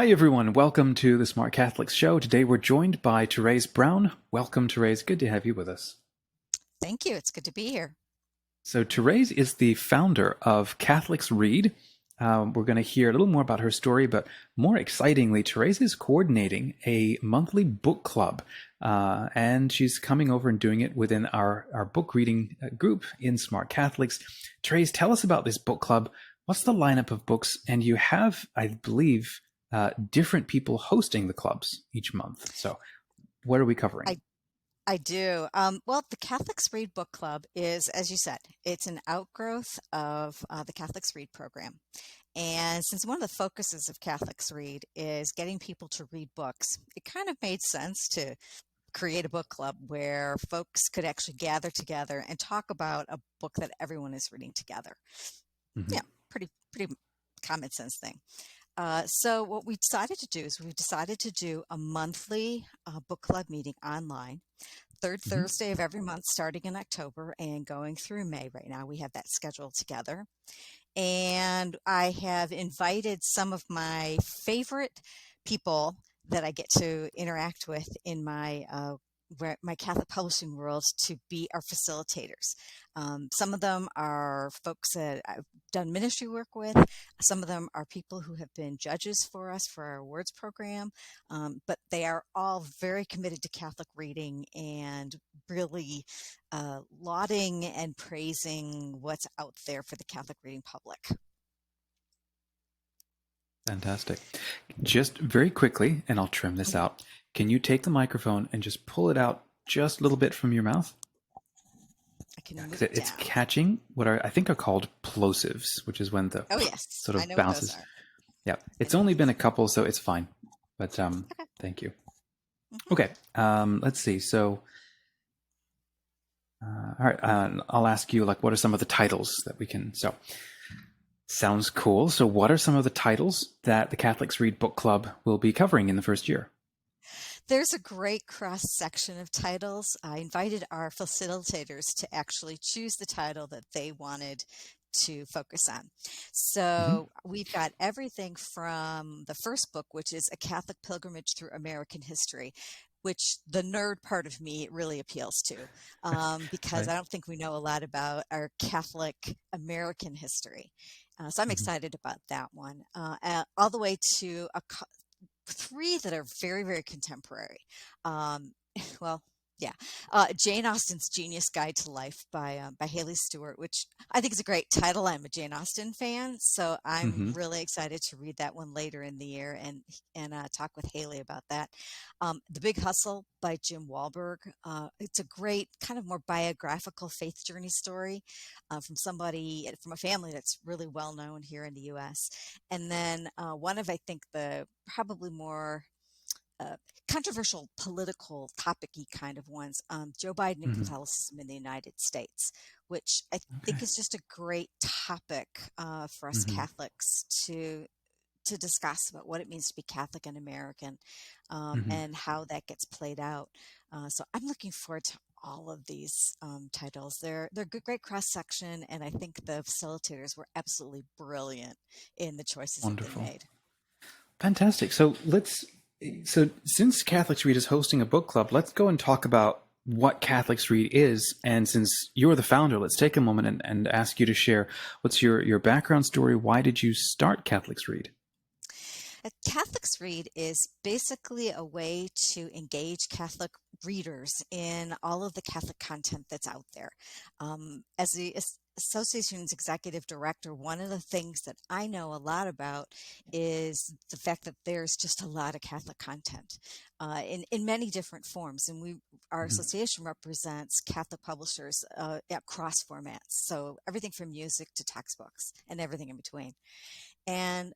Hi everyone, welcome to the Smart Catholics show. Today we're joined by Therese Brown. Welcome, Therese. Good to have you with us. Thank you. It's good to be here. So Therese is the founder of CatholicsRead. We're going to hear a little more about her story, but more excitingly, Therese is coordinating a monthly book club, and she's coming over and doing it within our book reading group in Smart Catholics. Therese, tell us about this book club. What's the lineup of books? And you have, I believe, different people hosting the clubs each month. So what are we covering? I I do. Well, the Catholics Read Book Club is, as you said, it's an outgrowth of the Catholics Read program. And since one of the focuses of Catholics Read is getting people to read books, it kind of made sense to create a book club where folks could actually gather together and talk about a book that everyone is reading together. Hmm. Yeah, pretty common sense thing. So what we decided to do is we decided to do a monthly book club meeting online, third Hmm. Thursday of every month, starting in October and going through May. Right now, we have that scheduled together. And I have invited some of my favorite people that I get to interact with in my Catholic publishing world to be our facilitators. Some of them are folks that I've done ministry work with. Some of them are people who have been judges for us for our awards program. But they are all very committed to Catholic reading and really lauding and praising what's out there for the Catholic reading public. Fantastic. Just very quickly, and I'll trim this Mhm. out. Can you take the microphone and just pull it out just a little bit from your mouth? I Yeah, can because move it it's down. catching what I think are called plosives, which is when the Oh, yes, sort I of know what those bounces. are. Yeah, I it's know what only been those a couple, so it's fine. But are. Okay. thank you. Hmm. Okay, let's see. So, all right, I'll ask you like, what are some of the titles that we can? So, sounds cool. So, what are some of the titles that the Catholics Read Book Club will be covering in the first year? There's a great cross section of titles. I invited our facilitators to actually choose the title that they wanted to focus on. Hmm. So we've got everything from the first book, which is A Catholic Pilgrimage Through American History, which the nerd part of me really appeals to, because Right. I don't think we know a lot about our Catholic American history. So I'm Hmm. excited about that one. All the way to three that are very, very contemporary. Um, well, yeah, Jane Austen's Genius Guide to Life by Haley Stewart, which I think is a great title. I'm a Jane Austen fan, so I'm Hmm. really excited to read that one later in the year and talk with Haley about that. The Big Hustle by Jim Wahlberg. It's a great kind of more biographical faith journey story from a family that's really well known here in the U.S. And then one of, I think, the probably more uh, controversial political topic-y kind of ones, Joe Biden and Hmm. Catholicism in the United States, which I think Okay. is just a great topic for us Hmm. Catholics to discuss about what it means to be Catholic and American, Hmm. and how that gets played out. So I'm looking forward to all of these titles. They're good, great cross section, and I think the facilitators were absolutely brilliant in the choices that they Wonderful. made. Fantastic. So since Catholics Read is hosting a book club, let's go and talk about what Catholics Read is. And since you're the founder, let's take a moment and ask you to share what's your background story. Why did you start Catholics Read? A Catholics Read is basically a way to engage Catholic readers in all of the Catholic content that's out there. As the association's executive director, one of the things that I know a lot about is the fact that there's just a lot of Catholic content in many different forms. And our Mhm. association represents Catholic publishers across formats. So everything from music to textbooks and everything in between. And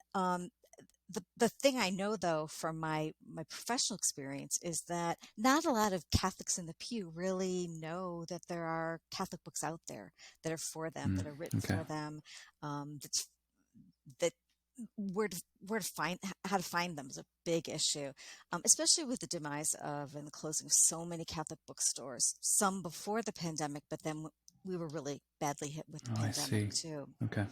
the thing I know though from my professional experience is that not a lot of Catholics in the pew really know that there are Catholic books out there that are for them, Mm. that are written Okay. for them, that's that where to find how to find them is a big issue, especially with the demise of and the closing of so many Catholic bookstores. Some before the pandemic, but then we were really badly hit with the Oh, I pandemic see. too. Okay.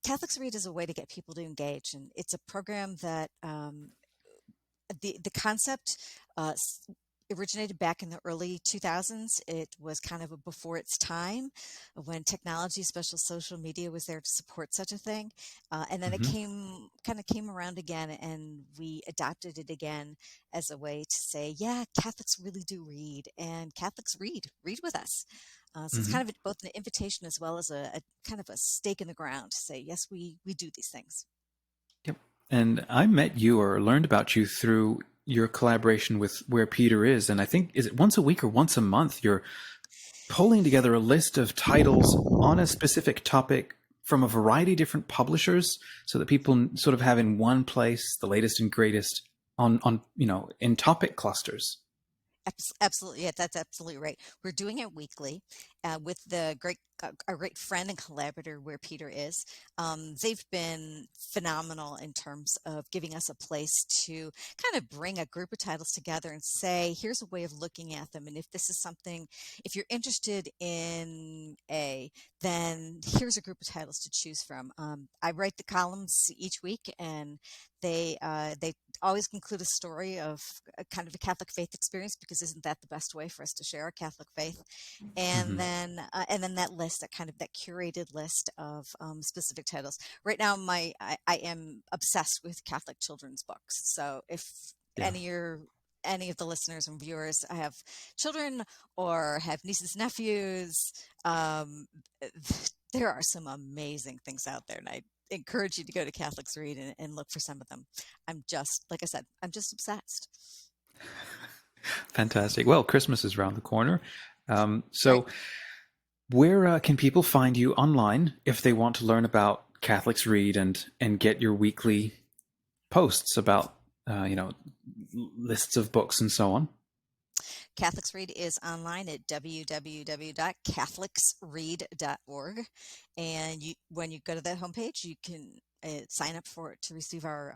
Catholics Read is a way to get people to engage, and it's a program that the concept originated back in the early 2000s. It was kind of before its time when technology, especially social media, was there to support such a thing. And then it Hmm. came around again, and we adopted it again as a way to say, yeah, Catholics really do read, and Catholics read with us. So it's Hmm. kind of both an invitation as well as a kind of a stake in the ground to say, yes, we do these things. Yep. And I met you or learned about you through your collaboration with Where Peter Is. And I think, is it once a week or once a month? You're pulling together a list of titles on a specific topic from a variety of different publishers so that people sort of have in one place the latest and greatest on in topic clusters. Absolutely, yeah, that's absolutely right. We're doing it weekly with the our great friend and collaborator where Peter is. They've been phenomenal in terms of giving us a place to kind of bring a group of titles together and say, here's a way of looking at them. And if this is something, if you're interested in A, then here's a group of titles to choose from. I write the columns each week, and they always conclude a story of a kind of a Catholic faith experience, because isn't that the best way for us to share our Catholic faith? Hmm. And then that list, that kind of that curated list of specific titles. Right now, I am obsessed with Catholic children's books. So if Yeah. any your any of the listeners and viewers have children or have nieces and nephews, there are some amazing things out there, and I encourage you to go to Catholics Read and look for some of them. I'm just, like I said, I'm just obsessed. Fantastic. Well, Christmas is around the corner. Right. So where can people find you online if they want to learn about Catholics Read and get your weekly posts about lists of books and so on? Catholics Read is online at www.catholicsread.org. And when you go to that homepage, you can sign up for it to receive our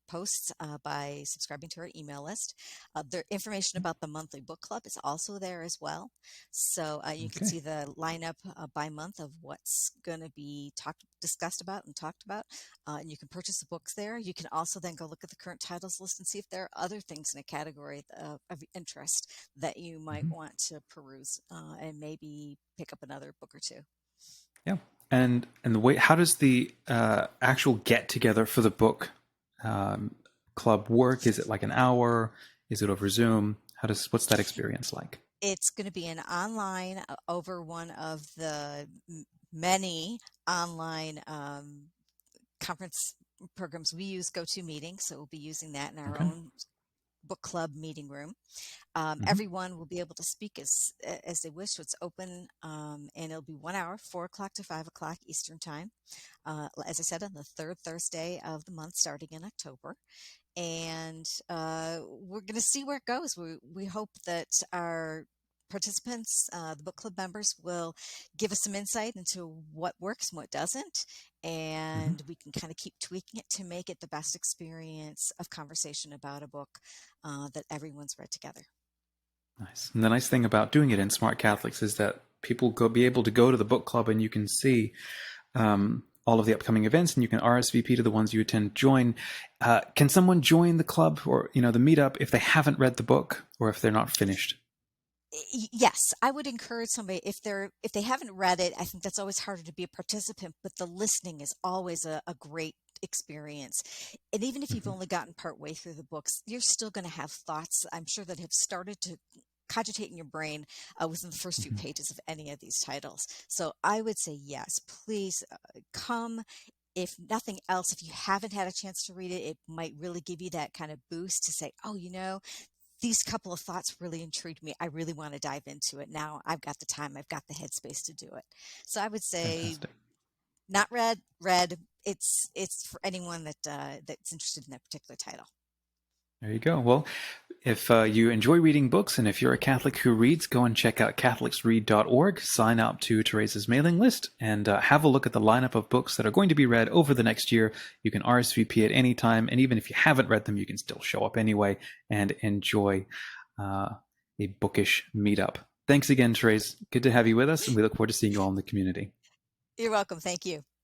posts by subscribing to our email list. The information about the monthly book club is also there as well. So you can Okay. see the lineup by month of what's going to be discussed about and talked about. And you can purchase the books there. You can also then go look at the current titles list and see if there are other things in a category of interest that you might Hmm. want to peruse and maybe pick up another book or two. Yeah. And the way, how does the actual get together for the book um, club work? Is it like an hour? Is it over Zoom? What's that experience like? It's going to be an online over one of the many online conference programs we use, GoToMeeting. So we'll be using that in our Okay. own book club meeting room. Hmm. Everyone will be able to speak as they wish. So it's open, and it'll be 1 hour, 4 o'clock to 5 o'clock Eastern time. As I said, on the third Thursday of the month, starting in October. And we're going to see where it goes. We hope that our participants, the book club members, will give us some insight into what works and what doesn't, Hmm. and we can kind of keep tweaking it to make it the best experience of conversation about a book that everyone's read together. Nice. And the nice thing about doing it in Smart Catholics is that people be able to go to the book club and you can see all of the upcoming events, and you can RSVP to the ones you attend. Join. Can someone join the club or the meetup if they haven't read the book or if they're not finished? Yes, I would encourage somebody, if they haven't read it. I think that's always harder to be a participant, but the listening is always a great experience. And even if you've Hmm. only gotten part way through the books, you're still going to have thoughts, I'm sure, that have started to cogitate in your brain within the first few Hmm. pages of any of these titles. So I would say yes, please come. If nothing else, if you haven't had a chance to read it, it might really give you that kind of boost to say, oh, these couple of thoughts really intrigued me. I really want to dive into it. Now I've got the time, I've got the headspace to do it. So I would say Fantastic. not read. It's for anyone that's interested in that particular title. There you go. Well, if you enjoy reading books and if you're a Catholic who reads, go and check out CatholicsRead.org, sign up to Therese's mailing list, and have a look at the lineup of books that are going to be read over the next year. You can RSVP at any time, and even if you haven't read them, you can still show up anyway and enjoy a bookish meetup. Thanks again, Therese. Good to have you with us, and we look forward to seeing you all in the community. You're welcome. Thank you.